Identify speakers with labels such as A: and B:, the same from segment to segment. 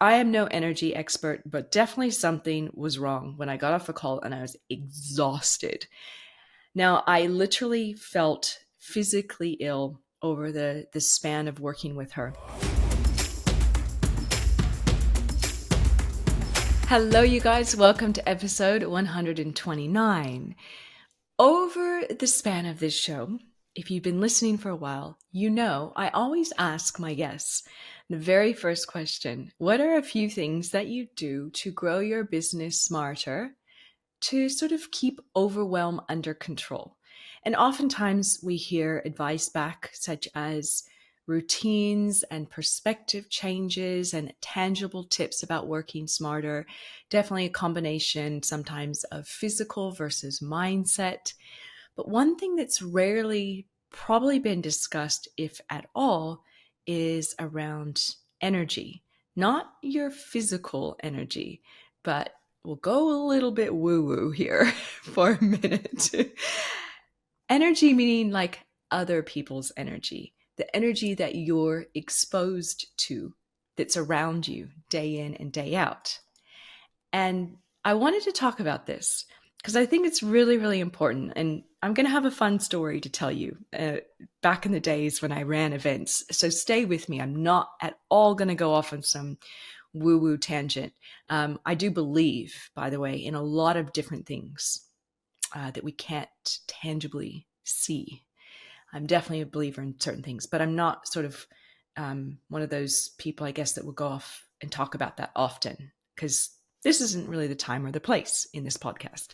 A: I am no energy expert, but definitely something was wrong when I got off the call and I was exhausted. Now, I literally felt physically ill over the span of working with her. Hello, you guys. Welcome to episode 129. Over the span of this show, if you've been listening for a while, you know I always ask my guests the very first question: what are a few things that you do to grow your business smarter, to sort of keep overwhelm under control? And oftentimes we hear advice back, such as routines and perspective changes and tangible tips about working smarter. Definitely a combination sometimes of physical versus mindset. But one thing that's rarely probably been discussed, if at all, is around energy. Not your physical energy, but we'll go a little bit woo-woo here for a minute. Energy meaning like other people's energy, the energy that you're exposed to, that's around you day in and day out. And I wanted to talk about this because I think it's really, really important. And I'm going to have a fun story to tell you back in the days when I ran events. So stay with me. I'm not at all going to go off on some woo-woo tangent. I do believe, by the way, in a lot of different things that we can't tangibly see. I'm definitely a believer in certain things, but I'm not sort of one of those people, I guess, that will go off and talk about that often, because this isn't really the time or the place in this podcast.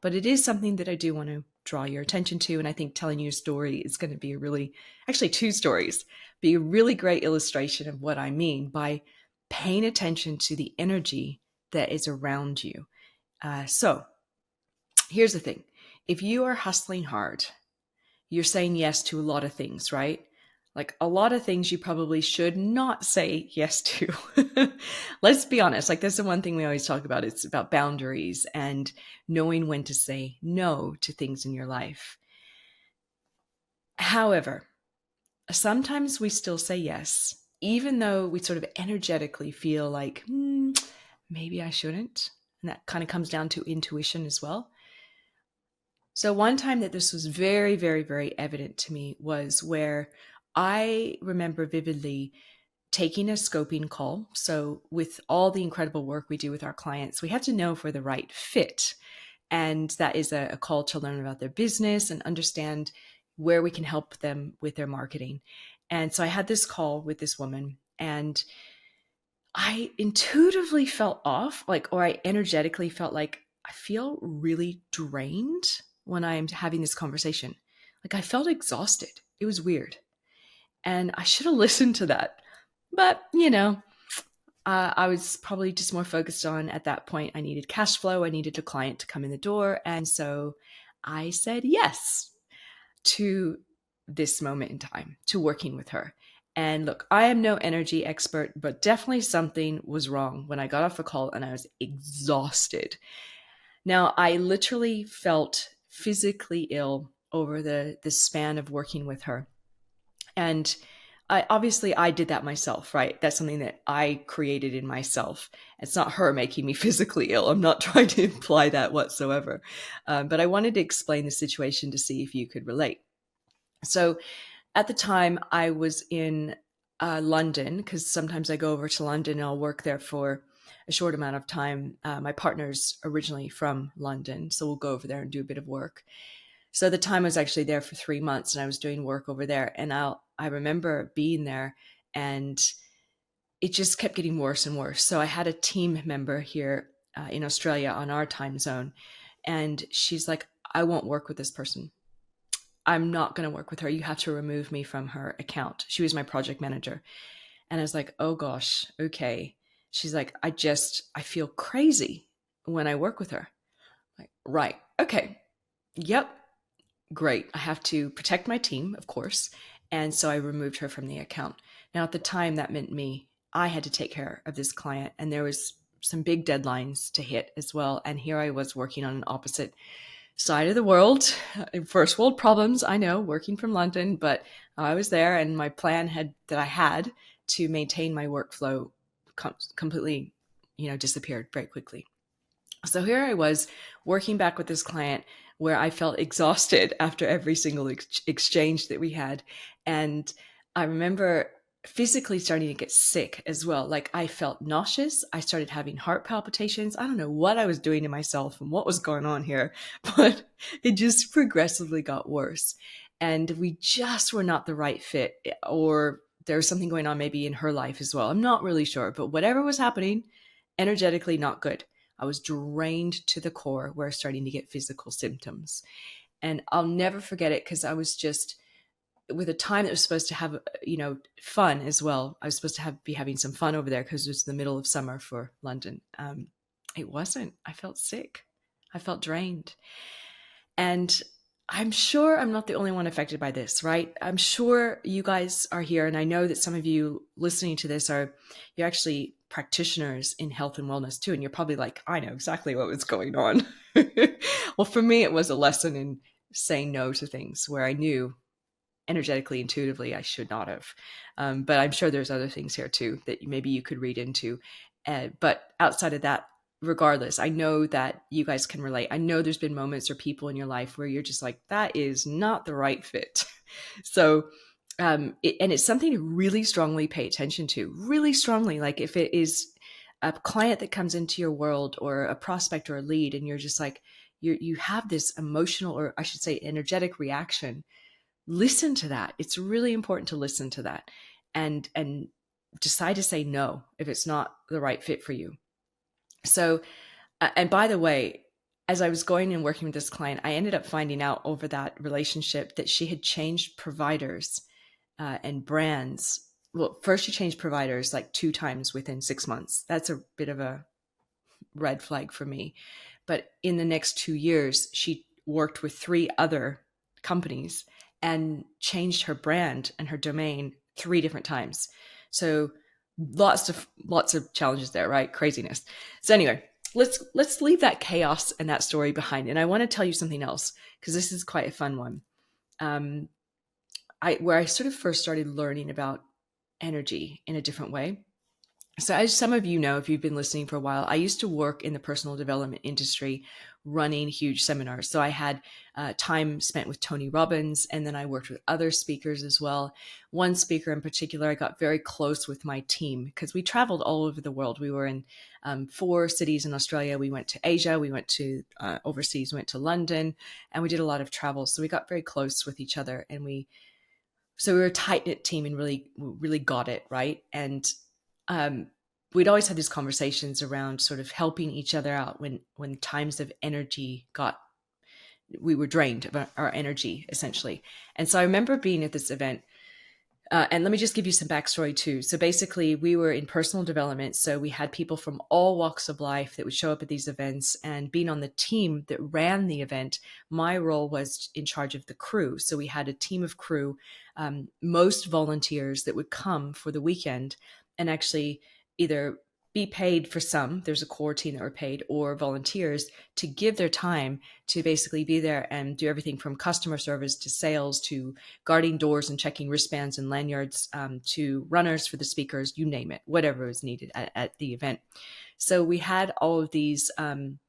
A: But it is something that I do want to draw your attention to. And I think telling you a story is going to be actually two stories, be a really great illustration of what I mean by paying attention to the energy that is around you. So here's the thing. If you are hustling hard, you're saying yes to a lot of things, right? Like a lot of things you probably should not say yes to. Let's be honest. Like that's the one thing we always talk about. It's about boundaries and knowing when to say no to things in your life. However, sometimes we still say yes, even though we sort of energetically feel like, maybe I shouldn't. And that kind of comes down to intuition as well. So one time that this was very, very, very evident to me was where I remember vividly taking a scoping call. So with all the incredible work we do with our clients, we have to know if we're the right fit. And that is a call to learn about their business and understand where we can help them with their marketing. And so I had this call with this woman, and I intuitively felt off, or I energetically felt like I feel really drained when I'm having this conversation. Like I felt exhausted. It was weird. And I should have listened to that. But, I was probably just more focused on, at that point, I needed cash flow. I needed a client to come in the door. And so I said yes to this moment in time, to working with her. And look, I am no energy expert, but definitely something was wrong when I got off the call and I was exhausted. Now, I literally felt physically ill over the span of working with her. And I did that myself, right? That's something that I created in myself. It's not her making me physically ill. I'm not trying to imply that whatsoever. But I wanted to explain the situation to see if you could relate. So at the time I was in London, because sometimes I go over to London and I'll work there for a short amount of time. My partner's originally from London, so we'll go over there and do a bit of work. So the time I was actually there for 3 months and I was doing work over there. And I remember being there and it just kept getting worse and worse. So I had a team member here in Australia on our time zone. And she's like, I won't work with this person. I'm not going to work with her. You have to remove me from her account. She was my project manager. And I was like, oh gosh, okay. She's like, I feel crazy when I work with her. I'm like, right. Okay. Yep. Great. I have to protect my team, of course. And so I removed her from the account. Now, at the time, that meant I had to take care of this client, and there was some big deadlines to hit as well. And here I was working on an opposite side of the world. First world problems, I know, working from London, but I was there, and my plan that I had to maintain my workflow completely, disappeared very quickly. So here I was working back with this client where I felt exhausted after every single exchange that we had. And I remember physically starting to get sick as well. Like I felt nauseous. I started having heart palpitations. I don't know what I was doing to myself and what was going on here, but it just progressively got worse. And we just were not the right fit, or there was something going on maybe in her life as well. I'm not really sure, but whatever was happening, energetically not good. I was drained to the core where I was starting to get physical symptoms. And I'll never forget it because I was just with a time that was supposed to have, fun as well. I was supposed to be having some fun over there because it was the middle of summer for London. It wasn't. I felt sick. I felt drained. And I'm sure I'm not the only one affected by this, right? I'm sure you guys are here. And I know that some of you listening to this you're actually practitioners in health and wellness too. And you're probably like, I know exactly what was going on. Well, for me, it was a lesson in saying no to things where I knew energetically, intuitively, I should not have. But I'm sure there's other things here too that maybe you could read into. But outside of that, regardless, I know that you guys can relate. I know there's been moments or people in your life where you're just like, that is not the right fit. So, and it's something to really strongly pay attention to, really strongly. Like if it is a client that comes into your world or a prospect or a lead, and you're just like, you have this emotional, or I should say energetic reaction, listen to that. It's really important to listen to that and decide to say no if it's not the right fit for you. So, and by the way, as I was going and working with this client, I ended up finding out over that relationship that she had changed providers and brands. Well, first she changed providers like 2 times within 6 months. That's a bit of a red flag for me. But in the next 2 years, she worked with 3 other companies and changed her brand and her domain 3 different times. So lots of challenges there, right? Craziness. So anyway, let's leave that chaos and that story behind. And I want to tell you something else because this is quite a fun one. Where I sort of first started learning about energy in a different way. So as some of you know, if you've been listening for a while, I used to work in the personal development industry running huge seminars. So I had time spent with Tony Robbins, and then I worked with other speakers as well. One speaker in particular, I got very close with my team because we traveled all over the world. We were in 4 cities in Australia. We went to Asia. We went to overseas, went to London, and we did a lot of travel. So we got very close with each other, and we were a tight-knit team and really got it, right? And we'd always had these conversations around sort of helping each other out when times of energy we were drained of our energy essentially. And so I remember being at this event, and let me just give you some backstory too. So basically we were in personal development. So we had people from all walks of life that would show up at these events, and being on the team that ran the event, my role was in charge of the crew. So we had a team of crew, most volunteers that would come for the weekend and actually either be paid for some, there's a core team that were paid, or volunteers to give their time to basically be there and do everything from customer service to sales to guarding doors and checking wristbands and lanyards, to runners for the speakers, you name it, whatever was needed at the event. So we had all of these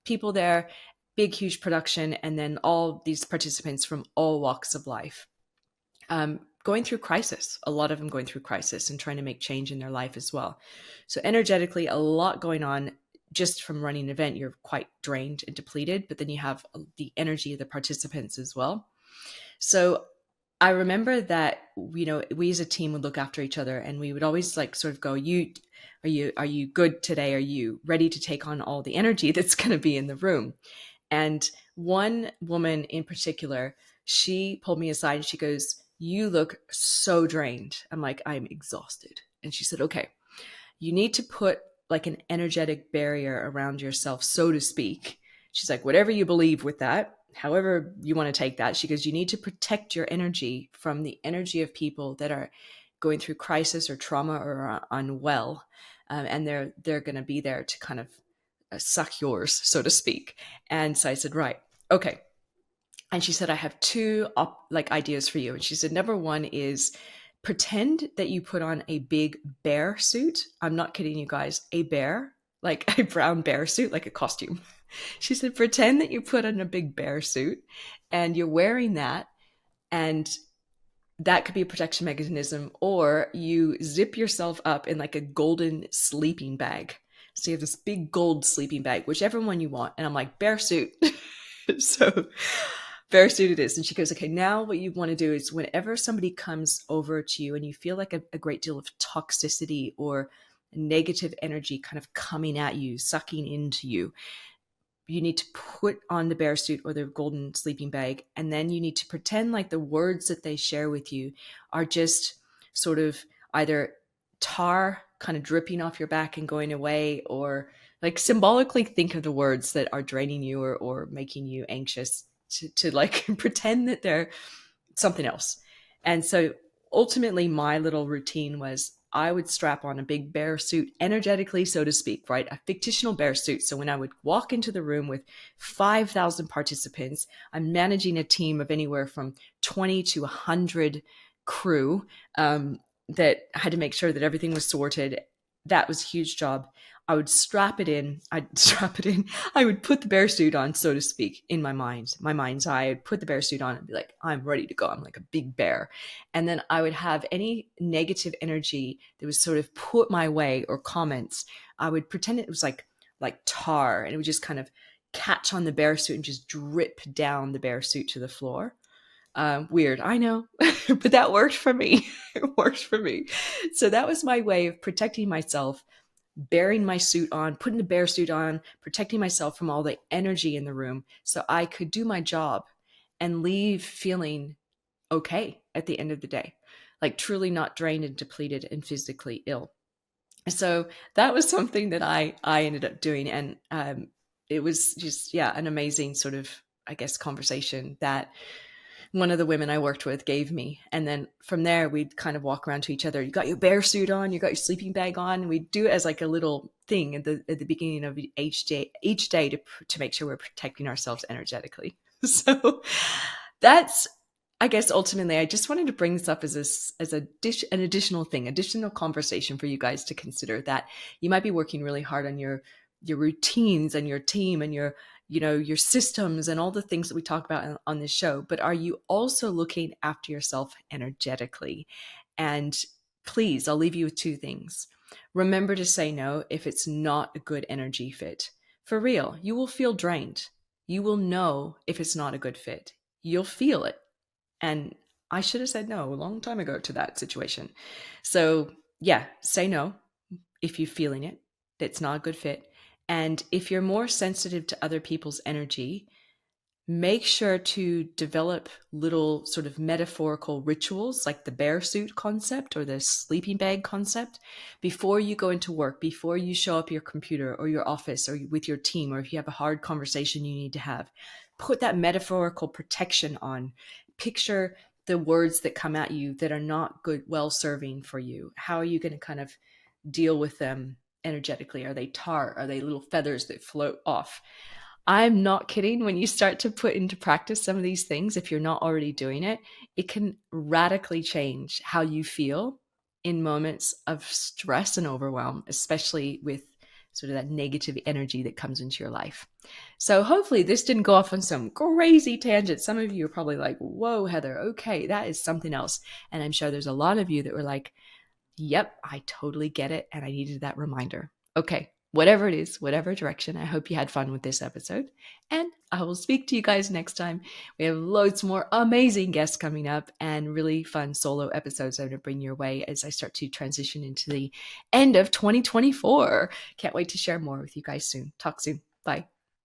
A: people there, big, huge production, and then all these participants from all walks of life. Going through crisis, a lot of them going through crisis and trying to make change in their life as well. So energetically, a lot going on just from running an event. You're quite drained and depleted, but then you have the energy of the participants as well. So I remember that, we as a team would look after each other, and we would always like sort of go, are you good today? Are you ready to take on all the energy that's going to be in the room? And one woman in particular, she pulled me aside and she goes, you look so drained. I'm like, I'm exhausted. And she said, okay, you need to put like an energetic barrier around yourself, so to speak. She's like, whatever you believe with that, however you want to take that. She goes, you need to protect your energy from the energy of people that are going through crisis or trauma or are unwell. And they're going to be there to kind of suck yours, so to speak. And so I said, right, okay. And she said, I have 2 ideas for you. And she said, number one is pretend that you put on a big bear suit. I'm not kidding you guys, a bear, like a brown bear suit, like a costume. She said, pretend that you put on a big bear suit and you're wearing that, and that could be a protection mechanism, or you zip yourself up in like a golden sleeping bag. So you have this big gold sleeping bag, whichever one you want. And I'm like, bear suit. So bear suit it is. And she goes, okay, now what you want to do is whenever somebody comes over to you and you feel like a great deal of toxicity or negative energy kind of coming at you, sucking into you, you need to put on the bear suit or the golden sleeping bag, and then you need to pretend like the words that they share with you are just sort of either tar kind of dripping off your back and going away, or like symbolically think of the words that are draining you or making you anxious, to like pretend that they're something else. And so ultimately my little routine was I would strap on a big bear suit energetically, so to speak, right? A fictional bear suit. So when I would walk into the room with 5,000 participants, I'm managing a team of anywhere from 20 to 100 crew, that had to make sure that everything was sorted. That was a huge job. I would strap it in. I'd strap it in. I would put the bear suit on, so to speak, in my mind's eye. I'd put the bear suit on and be like, I'm ready to go. I'm like a big bear. And then I would have any negative energy that was sort of put my way or comments. I would pretend it was like tar, and it would just kind of catch on the bear suit and just drip down the bear suit to the floor. Weird, I know, but that worked for me. It worked for me. So that was my way of protecting myself, bearing my suit on, putting the bear suit on, protecting myself from all the energy in the room so I could do my job and leave feeling okay at the end of the day, like truly not drained and depleted and physically ill. So that was something that I ended up doing. And it was just, yeah, an amazing sort of, I guess, conversation that one of the women I worked with gave me. And then from there, we'd kind of walk around to each other. You got your bear suit on, you got your sleeping bag on. And we'd do it as like a little thing at the beginning of each day to make sure we're protecting ourselves energetically. So that's, I guess, ultimately, I just wanted to bring this up as an additional thing, additional conversation for you guys to consider, that you might be working really hard on your routines and your team and your systems and all the things that we talk about on this show, but are you also looking after yourself energetically? And please, I'll leave you with two things. Remember to say no if it's not a good energy fit. For real, you will feel drained. You will know if it's not a good fit. You'll feel it. And I should have said no a long time ago to that situation. So yeah, say no if you're feeling it, it's not a good fit. And if you're more sensitive to other people's energy, make sure to develop little sort of metaphorical rituals like the bear suit concept or the sleeping bag concept before you go into work, before you show up your computer or your office or with your team, or if you have a hard conversation you need to have. Put that metaphorical protection on. Picture the words that come at you that are not good, well-serving for you. How are you going to kind of deal with them energetically? Are they tar? Are they little feathers that float off? I'm not kidding. When you start to put into practice some of these things, if you're not already doing it, it can radically change how you feel in moments of stress and overwhelm, especially with sort of that negative energy that comes into your life. So hopefully this didn't go off on some crazy tangent. Some of you are probably like, whoa, Heather, okay, that is something else. And I'm sure there's a lot of you that were like, yep, I totally get it. And I needed that reminder. Okay, whatever it is, whatever direction, I hope you had fun with this episode. And I will speak to you guys next time. We have loads more amazing guests coming up and really fun solo episodes I'm going to bring your way as I start to transition into the end of 2024. Can't wait to share more with you guys soon. Talk soon. Bye.